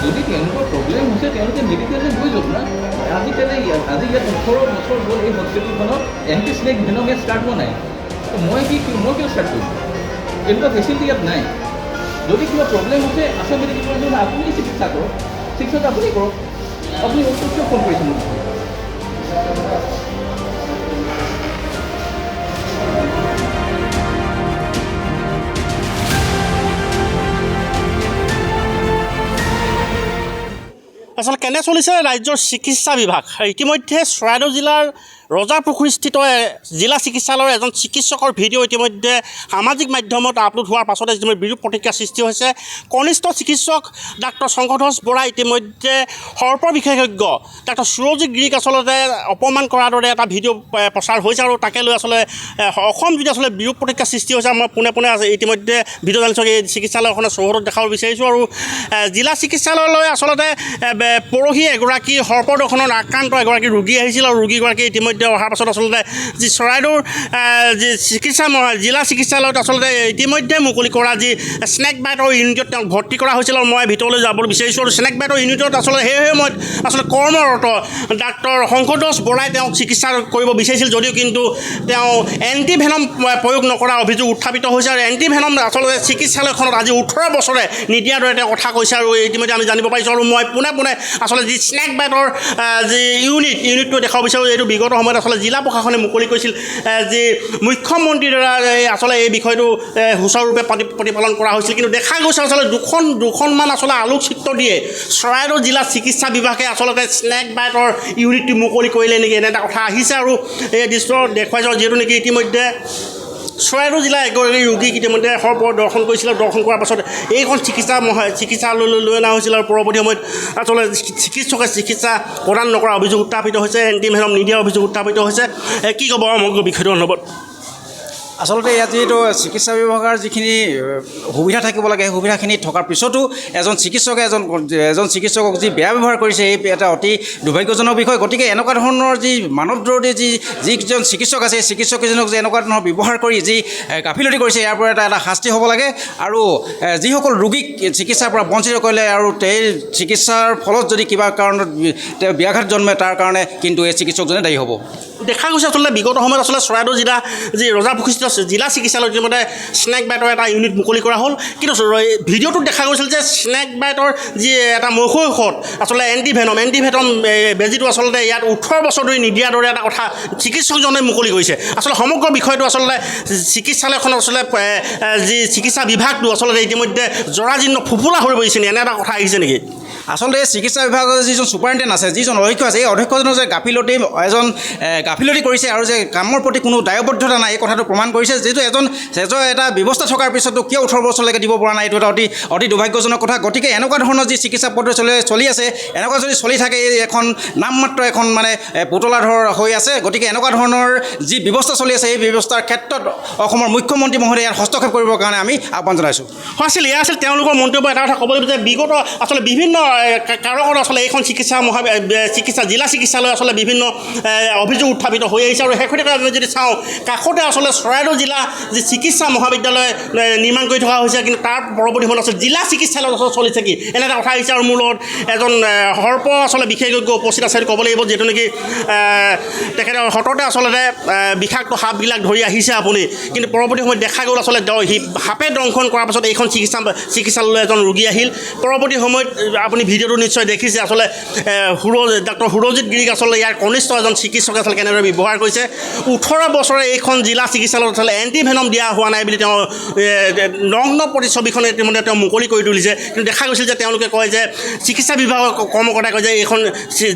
যদি তেওঁলোকৰ প্ৰব্লেম হৈছে তেওঁলোকে মেডিকেললৈ গৈ যাওক না। আজিকালি ইয়াত 18 বছৰ গ'ল এই হস্পিটেলখনত এণ্টি স্নেক ভেনমে ষ্টাৰ্ট হোৱা নাই। মই কিয় ষ্টাৰ্ট কৰিম? এনেকুৱা ফেচিলিটি ইয়াত নাই। যদি কিবা প্ৰব্লেম হৈছে আছাম মেডিকেল কলেজত আপুনি চিকিৎসা কৰক, চিকিৎসাটো আপুনি কৰক। আপুনি কিয় ফোন কৰিছে মোক? আচলতে কেনে চলিছে ৰাজ্যৰ চিকিৎসা বিভাগ? ইতিমধ্যে চৰাইদেউ জিলাৰ ৰজাপুখুৰীস্থিত জিলা চিকিৎসালয়ৰ এজন চিকিৎসকৰ ভিডিঅ' ইতিমধ্যে সামাজিক মাধ্যমত আপলোড হোৱাৰ পাছতে ইতিমধ্যে বিৰূপ প্ৰতিক্ৰিয়াৰ সৃষ্টি হৈছে। কনিষ্ঠ চিকিৎসক ডাক্তৰ শংকৰধ্বজ বৰা ইতিমধ্যে সৰ্প বিশেষজ্ঞ ডাক্তৰ সুৰজিৎ গিৰিক আচলতে অপমান কৰাৰ দৰে এটা ভিডিঅ' প্ৰচাৰ হৈছে আৰু তাকে লৈ আচলতে অসম যদি আচলতে বিৰূপ প্ৰতিক্ৰিয়াৰ সৃষ্টি হৈছে। মই পোনে পোনে ইতিমধ্যে ভিডিঅ' জানিছোঁ এই চিকিৎসালয়খনৰ চৌহদত দেখাব বিচাৰিছোঁ। আৰু জিলা চিকিৎসালয়লৈ আচলতে পৰহি এগৰাকী সৰ্পদংশনত আক্ৰান্ত এগৰাকী ৰোগী আহিছিল আৰু ৰোগীগৰাকী ইতিমধ্যে অহাৰ পাছত আচলতে যি চৰাইদেউৰ যি জিলা চিকিৎসালয়ত আচলতে ইতিমধ্যে মুকলি কৰা যি স্নেক বাইটৰ ইউনিটত তেওঁক ভৰ্তি কৰা হৈছিল। আৰু মই ভিতৰলৈ যাবলৈ বিচাৰিছোঁ আৰু স্নেক বাইটৰ ইউনিটত আচলতে সেই সময়ত আচলতে কৰ্মৰত ডাক্তৰ শংকৰধ্বজ বৰাই তেওঁক চিকিৎসা কৰিব বিচাৰিছিল যদিও কিন্তু তেওঁ এণ্টি ভেনম প্ৰয়োগ নকৰা অভিযোগ উত্থাপিত হৈছে। আৰু এণ্টি ভেনম আচলতে চিকিৎসালয়খনত আজি 18 বছৰে নিদিয়াৰ দৰে তেওঁ কথা কৈছে আৰু ইতিমধ্যে আমি জানিব পাৰিছোঁ। আৰু মই পোনে পোনে আচলতে যি স্নেক বাইটৰ যি ইউনিটটো দেখাব বিচাৰোঁ। এইটো বিগত সময়ত আচলতে জিলা প্ৰশাসনে মুকলি কৰিছিল যি মুখ্যমন্ত্ৰীৰ দ্বাৰা আচলতে এই বিষয়টো সুচাৰুৰূপে প্ৰতিপালন কৰা হৈছিল। কিন্তু দেখা গৈছে আচলতে দুখনমান আচলতে আলোকচিত্ৰ দিয়ে চৰাইদেউ জিলা চিকিৎসা বিভাগে আচলতে স্নেক বাইটৰ ইউনিটটো মুকলি কৰিলে নেকি এনে এটা কথা আহিছে। আৰু এই দৃশ্য দেখুৱাই যাওঁ যিহেতু নেকি ইতিমধ্যে চৰাইদেউ জিলা এগৰাকী ৰোগীক ইতিমধ্যে সৰ্প দৰ্শন কৰিছিল। দৰ্শন কৰাৰ পাছত এইখন চিকিৎসালয়লৈ লৈ অনা হৈছিল আৰু পৰৱৰ্তী সময়ত আচলতে চিকিৎসকে চিকিৎসা প্ৰদান নকৰা অভিযোগ উত্থাপিত হৈছে, এণ্টি ভেনম নিদিয়াৰ অভিযোগ উত্থাপিত হৈছে। কি ক'ব সমগ্ৰ বিষয়টোৰ অনুভৱ? আচলতে ইয়াত যিহেতু চিকিৎসা বিভাগৰ যিখিনি সুবিধা থাকিব লাগে সেই সুবিধাখিনি থকাৰ পিছতো এজন চিকিৎসকক যি বেয়া ব্যৱহাৰ কৰিছে এই এটা অতি দুৰ্ভাগ্যজনক বিষয়। গতিকে এনেকুৱা ধৰণৰ যি মানৱদৰ্দী যিজন চিকিৎসক আছে সেই চিকিৎসকজনক যে এনেকুৱা ধৰণৰ ব্যৱহাৰ কৰি যি গাফিলতি কৰিছে ইয়াৰ পৰা এটা শাস্তি হ'ব লাগে। আৰু যিসকল ৰোগীক চিকিৎসাৰ পৰা বঞ্চিত কৰিলে আৰু সেই চিকিৎসাৰ ফলত যদি কিবা কাৰণত তেওঁ ব্যাঘাত জন্মে তাৰ কাৰণে কিন্তু এই চিকিৎসকজনে দায়ী হ'ব। দেখা গৈছে আচলতে বিগত সময়ত আচলতে চৰাইদেউ জিলা যি ৰজাপুখুৰীস্থিত জিলা চিকিৎসালয়ত ইতিমধ্যে স্নেক বাইটৰ এটা ইউনিট মুকলি কৰা হ'ল। কিন্তু ভিডিঅ'টোত দেখা গৈছিল যে স্নেক বাইটৰ যি এটা মৈশৈশত আচলতে এণ্টি ভেনম বেজীটো আচলতে ইয়াত 18 বছৰ ধৰি নিদিয়াৰ দৰে এটা কথা চিকিৎসকজনে মুকলি কৰিছে। আচলতে সমগ্ৰ বিষয়টো আচলতে চিকিৎসালয়খনৰ আচলতে যি চিকিৎসা বিভাগটো আচলতে ইতিমধ্যে জৰাজীৰ্ণ ফুফুলা হৈ পৰিছে নি এনে এটা কথা আহিছে নেকি? আচলতে চিকিৎসা বিভাগৰ যিজন ছুপাৰিণ্টেণ্ট আছে, যিজন অধ্যক্ষ আছে, এই অধ্যক্ষজনৰ যে গাফিলতি কৰিছে আৰু যে কামৰ প্ৰতি কোনো দায়বদ্ধতা নাই এই কথাটো প্ৰমাণ কৰিছে। যিহেতু এটা ব্যৱস্থা থকাৰ পিছতো কিয় 18 বছৰলৈকে দিব পৰা নাই এইটো এটা অতি দুৰ্ভাগ্যজনক কথা। গতিকে এনেকুৱা ধৰণৰ যি চিকিৎসা পদ্ধতি চলি আছে এনেকুৱা যদি চলি থাকে এখন নামমাত্ৰ এখন মানে পুতলা হৈ আছে। গতিকে এনেকুৱা ধৰণৰ যি ব্যৱস্থা চলি আছে এই ব্যৱস্থাৰ ক্ষেত্ৰত অসমৰ মুখ্যমন্ত্ৰী মহোদয়ে ইয়াত হস্তক্ষেপ কৰিবৰ কাৰণে আমি আহ্বান জনাইছোঁ। এয়া আছিল তেওঁলোকৰ মন্তব্য। এটা কথা ক'ব লাগিব যে বিগত আচলতে বিভিন্ন কাৰকত আচলতে এইখন জিলা চিকিৎসালয় আচলতে বিভিন্ন অভিযোগ উত্থাপিত হৈ আহিছে। আৰু শেষতে আমি যদি চাওঁ কাষতে আচলতে চৰাইদেউ জিলা যি চিকিৎসা মহাবিদ্যালয় নিৰ্মাণ কৰি থকা হৈছে, কিন্তু তাৰ পৰৱৰ্তী সময়ত আচলতে জিলা চিকিৎসালয়ত আচলতে চলিছে কি এনে এটা কথা আহিছে। আৰু মোৰ লগত এজন সৰ্প আচলতে বিশেষজ্ঞ উপস্থিত আছে ক'ব লাগিব, যিহেতু নেকি তেখেতে সততে আচলতে বিষাক্ত সাপবিলাক ধৰি আহিছে আপুনি। কিন্তু পৰৱৰ্তী সময়ত দেখা গ'ল আচলতে সাপে দংশন কৰাৰ পাছত এইখন চিকিৎসালয়লৈ এজন ৰোগী আহিল। পৰৱৰ্তী সময়ত আপুনি ভিডিঅ'টো নিশ্চয় দেখিছে আচলতে ডাক্তৰ সুৰজিৎ গিৰিক আচলতে ইয়াৰ কনিষ্ঠ এজন চিকিৎসকে আচলতে কেনেদৰে ব্যৱহাৰ কৰিছে। 18 বছৰে এইখন জিলা চিকিৎসালয়ত আচলতে এণ্টি ভেনম দিয়া হোৱা নাই বুলি তেওঁ নগ্ন প্ৰতিচ্ছবিখন ইতিমধ্যে তেওঁ মুকলি কৰি তুলিছে। কিন্তু দেখা গৈছিল যে তেওঁলোকে কয় যে চিকিৎসা বিভাগৰ কৰ্মকৰ্তাই কয় যে এইখন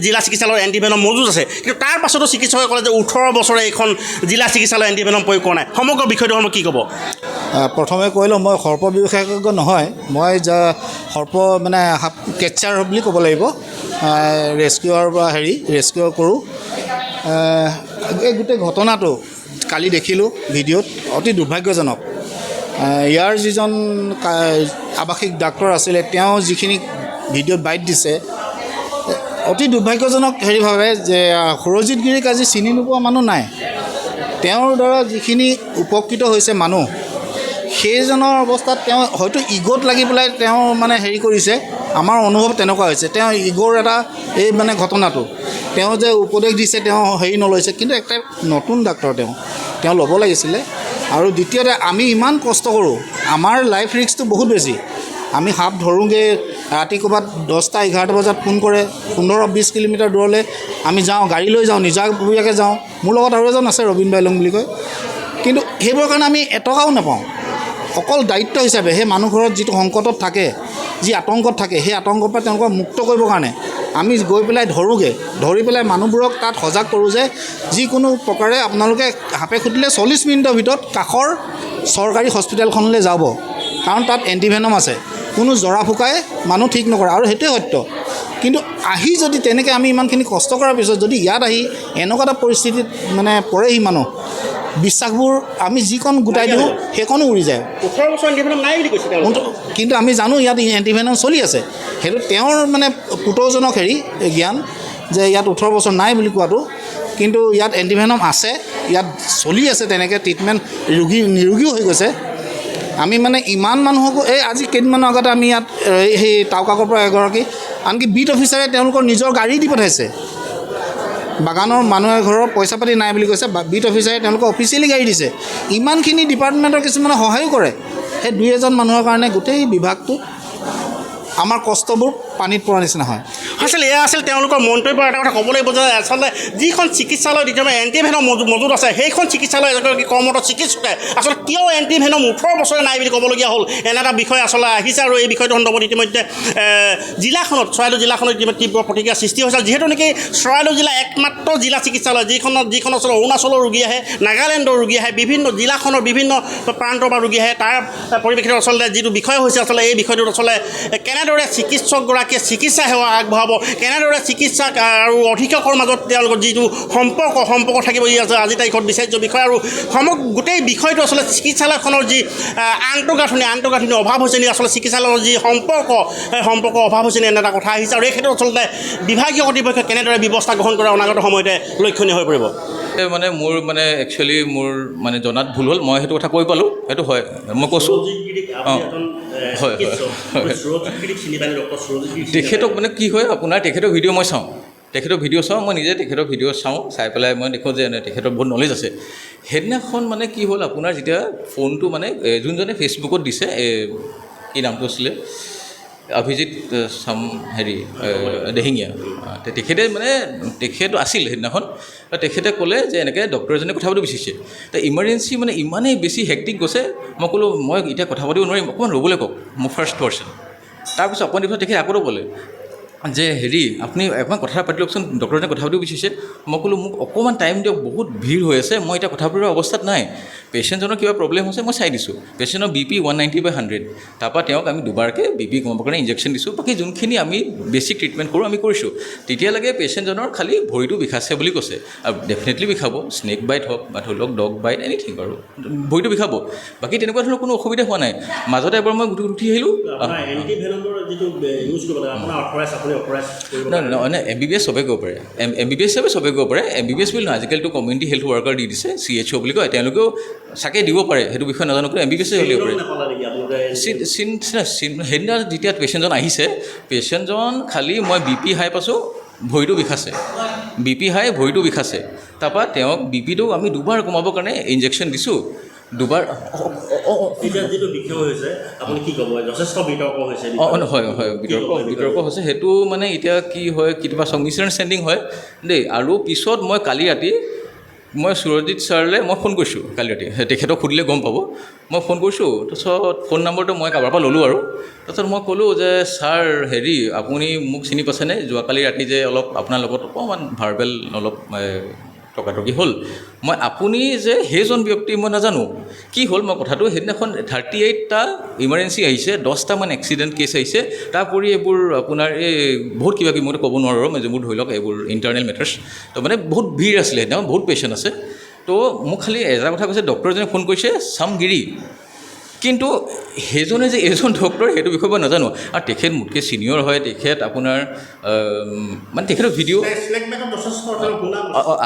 জিলা চিকিৎসালয়ত এণ্টি ভেনম মজুত আছে। কিন্তু তাৰ পাছতো চিকিৎসকে ক'লে যে 18 বছৰে এইখন জিলা চিকিৎসালয়ত এণ্টি ভেনম প্ৰয়োগ কৰা নাই। সমগ্ৰ বিষয়টো কি ক'ব? প্ৰথমে কৈ লওঁ, মই সৰ্প বিশেষজ্ঞ নহয়, মই সৰ্প মানে সাপ কেটচাৰ বুলি ক'ব লাগিব। ৰেস্কিউৰ কৰোঁ। এই গোটেই ঘটনাটো কালি দেখিলোঁ ভিডিঅ'ত, অতি দুৰ্ভাগ্যজনক। ইয়াৰ যিজন আৱাসিক ডাক্তৰ আছিলে তেওঁ যিখিনি ভিডিঅ'ত বাইট দিছে অতি দুৰ্ভাগ্যজনক ভাবে যে সুৰজিৎ গিৰিক আজি চিনি নোপোৱা মানুহ নাই। তেওঁৰ দ্বাৰা যিখিনি উপকৃত হৈছে মানুহ, সেইজনৰ অৱস্থাত তেওঁ হয়তো ইগত লাগি পেলাই তেওঁ মানে কৰিছে। আমাৰ অনুভৱ তেনেকুৱা হৈছে। তেওঁ ইগৰ এটা এই মানে ঘটনাটো তেওঁ যে উপদেশ দিছে তেওঁ হেৰি নলৈছে, কিন্তু একটা নতুন ডাক্তৰ তেওঁ ল'ব লাগিছিলে। আৰু দ্বিতীয়তে আমি ইমান কষ্ট কৰোঁ, আমাৰ লাইফ ৰিস্কটো বহুত বেছি। আমি সাপ ধৰোঁগৈ, ৰাতি ক'ৰবাত 10টা-11টা বজাত ফোন কৰে, 15-20 কিলোমিটাৰ দূৰলৈ আমি যাওঁ, গাড়ী লৈ যাওঁ, নিজাববীয়াকৈ যাওঁ। মোৰ লগত আৰু এজন আছে ৰবীন বাইলং বুলি কয়। কিন্তু সেইবোৰৰ কাৰণে আমি এটকাও নাপাওঁ। অকল দায়িত্ব হিচাপে সেই মানুহ ঘৰত যিটো সংকটত থাকে, যি আতংকত থাকে, সেই আতংকৰ পৰা তেওঁলোকক মুক্ত কৰিবৰ কাৰণে আমি গৈ পেলাই ধৰোঁগৈ, ধৰি পেলাই মানুহবোৰক তাত সজাগ কৰোঁ যে যিকোনো প্ৰকাৰে আপোনালোকে সাপে খুটিলে 40 মিনিটৰ ভিতৰত কাষৰ চৰকাৰী হস্পিটেলখনলৈ যাব, কাৰণ তাত এণ্টিভেনম আছে। কোনো জৰা ফুকাই মানুহ ঠিক নকৰে, আৰু সেইটোৱে সত্য। কিন্তু আহি যদি তেনেকৈ আমি ইমানখিনি কষ্ট কৰাৰ পিছত যদি ইয়াত আহি এনেকুৱা এটা পৰিস্থিতিত মানে পৰেহি মানুহ, বিশ্বাসবোৰ আমি যিকণ গোটাই দিওঁ সেইকণো উৰি যায়। 18 বছৰ এণ্টিভেনম নাই বুলি কৈছে তেওঁলোকে। কিন্তু আমি জানো ইয়াত এণ্টিভেনম চলি আছে। সেইটো তেওঁৰ মানে পুতৌজনক জ্ঞান যে ইয়াত 18 বছৰ নাই বুলি কোৱাটো, কিন্তু ইয়াত এণ্টিভেনম আছে, ইয়াত চলি আছে তেনেকৈ ট্ৰিটমেণ্ট, নিৰোগীও হৈ গৈছে। আমি মানে ইমান মানুহকো আজি কেইদিনমানৰ আগতে আমি ইয়াত সেই টাউকাকৰ পৰা এগৰাকী আনকি বিট অফিচাৰে তেওঁলোকৰ নিজৰ গাড়ী দি পঠাইছে। বাগানৰ মানুহে ঘৰৰ পইচা পাতি নাই বুলি কৈছে, বিট অফিচাৰে তেওঁলোকৰ অফিচিয়েলি গাড়ী দিছে। ইমানখিনি ডিপাৰ্টমেণ্টৰ কিছুমানে সহায়ো কৰে। সেই 2-এজন মানুহৰ কাৰণে গোটেই বিভাগটোত আমাৰ কষ্টবোৰ পানীত পৰা নিচিনা হয়। আচলতে এয়া আছিল তেওঁলোকৰ মন্তব্য। এটা কথা ক'ব লাগিব যে আচলতে যিখন চিকিৎসালয়ত ইতিমধ্যে এণ্টিভেনম মজুত আছে, সেইখন চিকিৎসালয় এগৰাকী কৰ্মৰত চিকিৎসকে আচলতে কিয় এণ্টিভেনম 18 বছৰে নাই বুলি ক'বলগীয়া হ'ল, এনে এটা বিষয় আচলতে আহিছে। আৰু এই বিষয়টো সন্দৰ্ভত ইতিমধ্যে জিলাখনত, চৰাইদেউ জিলাখনত ইতিমধ্যে তীব্ৰ প্ৰতিক্ৰিয়া সৃষ্টি হৈছে। যিহেতু নেকি চৰাইদেউ জিলা একমাত্ৰ জিলা চিকিৎসালয় যিখন আচলতে অৰুণাচলৰ ৰোগী আহে, নাগালেণ্ডৰ ৰোগী আহে, বিভিন্ন জিলাখনৰ বিভিন্ন প্ৰান্তৰ পৰা ৰোগী আহে। তাৰ পৰিপ্ৰেক্ষিতত আচলতে যিটো বিষয় হৈছে, আচলতে এই বিষয়টোত আচলতে কেনেদৰে চিকিৎসকগৰাকীয়ে চিকিৎসা সেৱা আগবঢ়াব, কেনেদৰে চিকিৎসক আৰু অধীক্ষকৰ মাজত তেওঁলোকৰ যিটো সম্পৰ্ক থাকিব, ই আছে আজিৰ তাৰিখত বিচাৰ্য বিষয়। আৰু গোটেই বিষয়টো আচলতে চিকিৎসালয়খনৰ যি আন্তঃগাঁথনি অভাৱ হৈছে নেকি, আচলতে চিকিৎসালয়ৰ যি সম্পৰ্ক, সেই সম্পৰ্ক অভাৱ হৈছে নেকি, এনে এটা কথা আহিছে। আৰু এই ক্ষেত্ৰত আচলতে বিভাগীয় কৰ্তৃপক্ষই কেনেদৰে ব্যৱস্থা গ্ৰহণ কৰে অনাগত সময়তে লক্ষণীয় হৈ পৰিব। মানে মোৰ একচুৱেলি মোৰ জনাত ভুল হ'ল, মই সেইটো কথা কৈ পালোঁ। সেইটো হয়, মই কৈছোঁ। হয়। তেখেতক কি হয় আপোনাৰ, তেখেতৰ ভিডিঅ' মই চাওঁ, মই নিজে তেখেতৰ ভিডিঅ' চাই পেলাই মই দেখোঁ যে তেখেতৰ বহুত নলেজ আছে। সেইদিনাখন কি হ'ল আপোনাৰ, যেতিয়া ফোনটো যোনজনে ফেচবুকত দিছে, কি নামটো আছিলে, অভিজিত দেহিঙীয়া, তেখেত আছিল সেইদিনাখন। তেখেতে ক'লে যে এনেকৈ ডক্টৰ এজনে কথা পাতিব বিচাৰিছে। ইমাৰ্জেঞ্চি ইমানেই বেছি হেক্টিক গৈছে। মই ক'লোঁ মই এতিয়া কথা পাতিব নোৱাৰিম, অকণমান ৰ'বলৈ কওক, মোৰ ফাৰ্ষ্ট পাৰ্চন। তাৰপিছত অকণমান দিনত তেখেতে আকৌ ক'লে যে আপুনি অকণমান কথা পাতি লওকচোন, ডক্টৰজনে কথা পাতিব বিচাৰিছে। মই ক'লোঁ মোক অকণমান টাইম দিয়ক, বহুত ভিৰ হৈ আছে, মই এতিয়া কথা পাতিবৰ অৱস্থাত নাই। পেচেণ্টজনৰ কিবা প্ৰব্লেম হৈছে মই চাই দিছোঁ। পেচেণ্টৰ BP 190/100। তাৰপৰা তেওঁক আমি দুবাৰকৈ BP কমাবৰ কাৰণে ইনজেকশ্যন দিছোঁ। বাকী যোনখিনি আমি বেছিক ট্ৰিটমেণ্ট কৰোঁ আমি কৰিছোঁ। তেতিয়ালৈকে পেচেণ্টজনৰ খালী ভৰিটো বিষাইছে বুলি কৈছে। আৰু ডেফিনেটলি বিষাব, স্নেক বাইট হওক বা ধৰি লওক ডগ বাইট, এনিথিং বাৰু, ভৰিটো বিষাব। বাকী তেনেকুৱা ধৰণৰ কোনো অসুবিধা হোৱা নাই। মাজতে এবাৰ মই উঠি আহিলোঁ। নহয়, MBBS চবে কৰিব পাৰে, MBBS হিচাপে চবে কৰিব পাৰে। MBBS বুলি নহয়, আজিকালিতো কমিউনিটি হেল্থ ৱাৰ্কাৰ দি দিছে, CHO বুলি কয়, তেওঁলোকেও চাগে দিব পাৰে, সেইটো বিষয়ে নাজানো, কিন্তু MBBS দিব পাৰে। সেইদিনা যেতিয়া পেচেণ্টজন আহিছে, পেচেণ্টজন খালী মই BP হাই পাইছোঁ, ভৰিটো বিষাইছে, BP হাই, ভৰিটো বিষাইছে। তাৰপৰা তেওঁক BPটো আমি দুবাৰ কমাবৰ কাৰণে ইনজেকশ্যন দিছোঁ। দুবাৰ হয়, বিতৰ্ক হৈছে। সেইটো এতিয়া কি হয়, কেতিয়াবা মিছআণ্ডাৰষ্টেণ্ডিং হয় দেই। আৰু পিছত মই কালি ৰাতি সুৰজিৎ ছাৰলৈ মই ফোন কৰিছোঁ, কালি ৰাতি তেখেতক সুধিলে গম পাব। মই ফোন কৰিছোঁ, তাৰপিছত ফোন নম্বৰটো মই কাৰোবাৰ পৰা ল'লোঁ। আৰু তাৰপিছত মই ক'লোঁ যে ছাৰ আপুনি মোক চিনি পাইছেনে? যোৱাকালি ৰাতি যে অলপ আপোনাৰ লগত অকণমান ভাৰ্বেল অলপ টকাটকি হ'ল, আপুনি যে সেইজন ব্যক্তি মই নাজানো। কি হ'ল মই কথাটো, সেইদিনাখন 38টা ইমাৰ্জেঞ্চি আহিছে, 10টামান এক্সিডেণ্ট কেছ আহিছে, তাৰোপৰি এইবোৰ আপোনাৰ বহুত কিবা কিবি মইতো ক'ব নোৱাৰোঁ, যিবোৰ ধৰি লওক এইবোৰ ইণ্টাৰনেল মেটাৰ্ছ। তো বহুত ভিৰ আছিলে সেইদিনা, বহুত পেচেণ্ট আছে। তো মোক খালি এটা কথা কৈছে, ডক্টৰজনে ফোন কৰিছে চামগিৰি, কিন্তু সেইজনে যে এজন ডক্টৰ সেইটো বিষয়ে মই নাজানো। আৰু তেখেত মোতকৈ ছিনিয়ৰ হয়, তেখেত আপোনাৰ তেখেতৰ ভিডিঅ'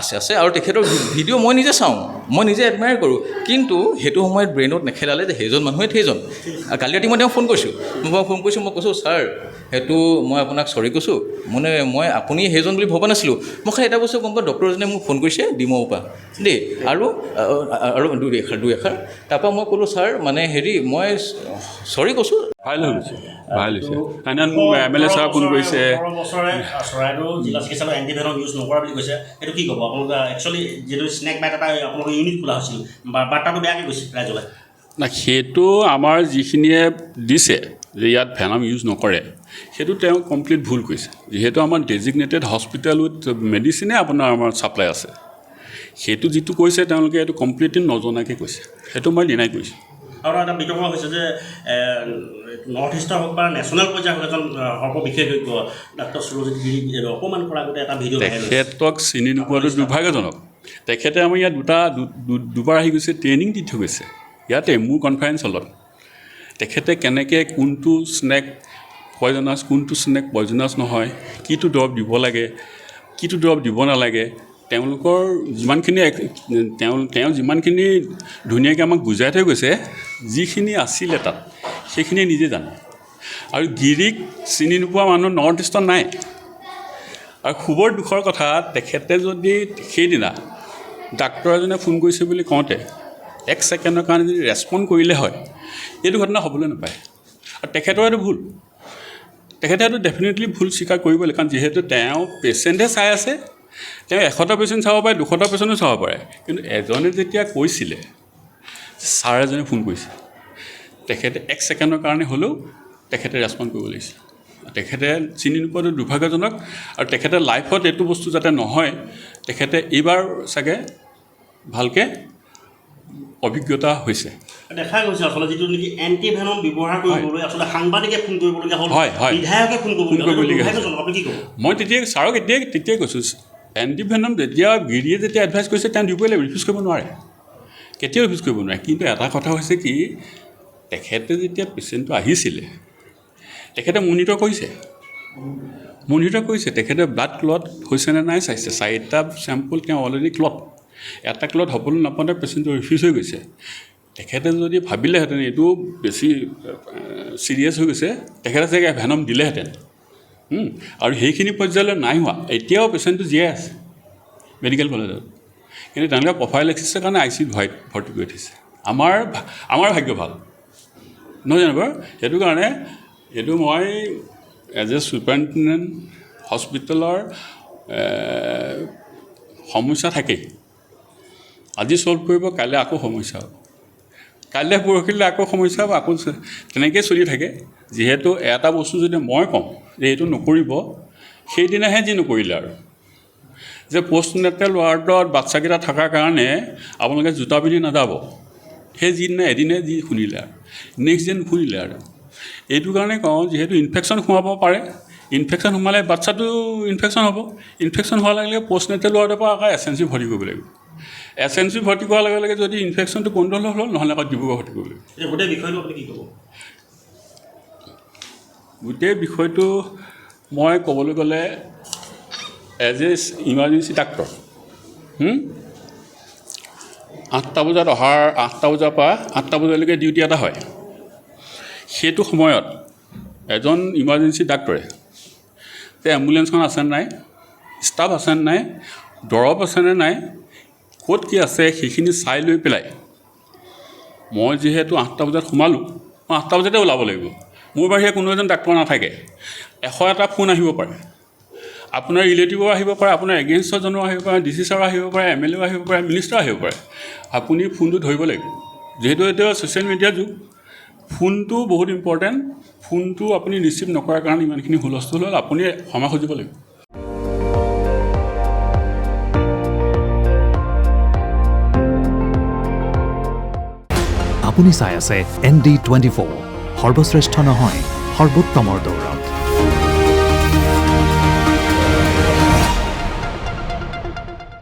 আছে। আৰু তেখেতৰ ভিডিঅ' মই নিজে চাওঁ। মই নিজে এডমায়াৰ কৰোঁ, কিন্তু সেইটো সময়ত ব্ৰেইনত নেখেলালে যে সেইজন মানুহে সেইজন। কালি ৰাতি মই তেওঁক ফোন কৰিছোঁ, মই কৈছোঁ ছাৰ সেইটো মই আপোনাক চৰি কৈছোঁ, মই আপুনি সেইজন বুলি ভবা নাছিলোঁ। মই খালি এটা বস্তু গম পাওঁ, ডক্টৰজনে মোক ফোন কৰিছে ডিমৌৰ পৰা দেই, আৰু দুই এষাৰ তাৰপৰা মই ক'লোঁ ছাৰ মানে হেৰি মই চৰি কৈছোঁ। ভাল হৈছে সেইদিনা মোক MLA ছাৰ ফোন কৰিছে। চৰাইদেউ জিলা চিকিৎসালয়ত এণ্টিভেনম ইউজ নকৰা বুলি কৈছে, সেইটো কি ক'ব আপোনালোকে? একচুৱেলি যিটো স্নেক বাইট এটা আপোনালোকৰ ইউনিট খোলা হৈছিল, বাৰ্তাটো বেয়াকৈ গৈছে ৰাইজলৈ। না সেইটো আমাৰ যিখিনিয়ে দিছে যে ইয়াত ভেনম ইউজ নকৰে, সেইটো তেওঁ কমপ্লিট ভুল কৈছে। যিহেতু আমাৰ ডেজিগনেটেড হস্পিটেল উইথ মেডিচিনে আমাৰ ছাপ্লাই আছে, সেইটো যিটো কৈছে তেওঁলোকে এইটো কমপ্লিটলি নজনাকৈ কৈছে, সেইটো মই ডিনাই কৰিছোঁ। আৰু এটা বিতৰ্ক হৈছে যে নৰ্থ ইষ্টৰ হওক বা নেশ্যনেল পৰ্যায়ৰ হওক এজন সৰ্ববিশেষজ্ঞ ডাক্তৰ সুৰজিৎ গিৰিক অপমান কৰাৰ আগতে এটা ভিডিঅ' তেখেতক চিনি নোপোৱাটো দুৰ্ভাগ্যজনক। তেখেতে আমাৰ ইয়াত দুবাৰ আহি গৈছে, ট্ৰেইনিং দি থৈ গৈছে ইয়াতে মোৰ কনফাৰেঞ্চ হলত। তেখেতে কেনেকৈ কোনটো স্নেক পয়জনাছ, কোনটো স্নেক পয়জনাছ নহয়, কিটো দৰৱ দিব লাগে, কিটো দৰৱ দিব নালাগে, তেওঁলোকৰ যিমানখিনি তেওঁ যিমানখিনি ধুনীয়াকৈ আমাক বুজাই থৈ গৈছে, যিখিনি আছিলে তাত সেইখিনি নিজে জানে। আৰু গিৰিক চিনি নোপোৱা মানুহ নৰ্থ ইষ্টত নাই। আৰু খুবৰ দুখৰ কথা, তেখেতে যদি সেইদিনা ডাক্তৰ এজনে ফোন কৰিছে বুলি কওঁতে 1 ছেকেণ্ডৰ কাৰণে যদি ৰেছপণ্ড কৰিলে হয়, এইটো ঘটনা হ'বলৈ নাপায়। আৰু তেখেতৰ এইটো ভুল, তেখেতে এইটো ডেফিনেটলি ভুল স্বীকাৰ কৰিব লাগে, কাৰণ যিহেতু তেওঁ পেচেণ্টহে চাই আছে। তেওঁ 100টা পেচেণ্ট চাব পাৰে, 200টা পেচেণ্টো চাব পাৰে, কিন্তু এজনে যেতিয়া কৈছিলে ছাৰ এজনে ফোন কৰিছে, তেখেতে 1 ছেকেণ্ডৰ কাৰণে হ'লেও তেখেতে ৰেছপণ্ড কৰিব লাগিছিল। তেখেতে চিনি নোপোৱাটো দুৰ্ভাগ্যজনক। আৰু তেখেতে লাইফত এইটো বস্তু যাতে নহয়, তেখেতে এইবাৰ চাগে ভালকৈ অভিজ্ঞতা হৈছে। দেখা গৈছে আচলতে যিটো নেকি এণ্টিভেনম ব্যৱহাৰ কৰিবলৈ আচলতে সাংবাদিকে ফোন কৰিবলগীয়া হ'ল, বিধায়কে ফোন কৰিবলগীয়া হ'ল। আপুনি কি ক'ব? মই ছাৰক তেতিয়াই কৈছোঁ, এণ্টিভেনম যেতিয়া গিৰিয়ে যেতিয়া এডভাইচ কৰিছে তেওঁ দিবই লাগিব, ৰিফিউজ কৰিব নোৱাৰে, কেতিয়াও ৰিফিউজ কৰিব নোৱাৰে। কিন্তু এটা কথা হৈছে কি, তেখেতে যেতিয়া পেচেণ্টটো আহিছিলে তেখেতে মনিটৰ কৰিছে, তেখেতে ব্লাড ক্লট হৈছেনে নাই চাইছে। 4টা চেম্পল তেওঁ অলৰেডি ক্লট, এটা ক্লট হ'বলৈ নাপাওঁতে পেচেণ্টটো ৰিফিউজ হৈ গৈছে। তেখেতে যদি ভাবিলেহেঁতেন এইটো বেছি চিৰিয়াছ হৈ গৈছে, তেখেতে চাগে ভেনম দিলেহেঁতেন। আৰু সেইখিনি পৰ্যায়লৈ নাই হোৱা, এতিয়াও পেচেণ্টটো জীয়াই আছে মেডিকেল কলেজত, কিন্তু তেওঁলোকে প্ৰফাইলেক্সিছৰ কাৰণে ICUত ভৰ্তি কৰি থৈছে। আমাৰ ভাগ্য ভাল নহয় জানো বাৰু? সেইটো কাৰণে এইটো মই এজ এ ছুপাৰিণ্টেণ্ডেণ্ট হস্পিটেলৰ সমস্যা থাকেই, আজি ছল্ভ কৰিব, কাইলৈ আকৌ সমস্যা হ'ব, কাইলৈ পৰহিলৈ আকৌ সমস্যা হ'ব, আকৌ তেনেকৈ চলি থাকে। যিহেতু এটা বস্তু যদি মই কওঁ যে এইটো নকৰিব, সেইদিনাহে যি নকৰিলে আৰু যে পষ্টনেটেল ৱাৰ্ডত বাচ্চাকেইটা থকাৰ কাৰণে আপোনালোকে জোতা পিন্ধি নাযাব, সেই যিদিনা এদিনে যি শুনিলে আৰু নেক্সট ডে নুশুনিলে আৰু। এইটো কাৰণে কওঁ, যিহেতু ইনফেকশ্যন সোমাব পাৰে, ইনফেকশ্যন সোমালে বাচ্চাটো ইনফেকশ্যন হ'ব, ইনফেকশ্যন হোৱাৰ লগে লগে পষ্টনেটেল ৱাৰ্ডৰ পৰা আকৌ SNC ভৰ্তি কৰিব লাগিব। SNC ভৰ্তি কৰাৰ লগে লগে যদি ইনফেকশ্যনটো কণ্ট্ৰল হ'ল, নহ'লে আকৌ ডিব্ৰুগড় ভৰ্তি কৰিব লাগিব। গোটেই বিষয়টো আপুনি কি ক'ব? গোটেই বিষয়টো মই ক'বলৈ গ'লে এজ এ ইমাৰ্জেঞ্চি ডাক্তৰ, 8টা বজাত অহাৰ 8টা বজাৰ পৰা 8টা বজালৈকে ডিউটি এটা হয়। সেইটো সময়ত এজন ইমাৰ্জেঞ্চি ডাক্তৰে যে এম্বুলেঞ্চখন আছেনে নাই, ষ্টাফ আছেনে নাই, দৰৱ আছেনে নাই, ক'ত কি আছে সেইখিনি চাই লৈ পেলাই, মই যিহেতু 8টা বজাত সোমালোঁ, মই 8টা বজাতে ওলাব লাগিব। মোৰ বাহিৰে কোনো এজন ডাক্তৰ নাথাকে। 100টা ফোন আহিব পাৰে, আপোনাৰ ৰিলেটিভো আহিব পাৰে, আপোনাৰ এগেইনষ্টজনো আহিব পাৰে, DC ছাৰো আহিব পাৰে, MLA আহিব পাৰে, মিনিষ্টাৰ আহিব পাৰে। আপুনি ফোনটো ধৰিব লাগিব। যিহেতু এতিয়া ছ'চিয়েল মিডিয়াৰ যুগ, ফোনটো বহুত ইম্পৰ্টেণ্ট। ফোনটো আপুনি ৰিচিভ নকৰাৰ কাৰণে ইমানখিনি হুলস্থুল হ'ল, আপুনি ক্ষমা খুজিব লাগিব। আপুনি চাই আছে ND24, সৰ্বশ্ৰেষ্ঠ নহয় সৰ্বোত্তমৰ দৌৰত।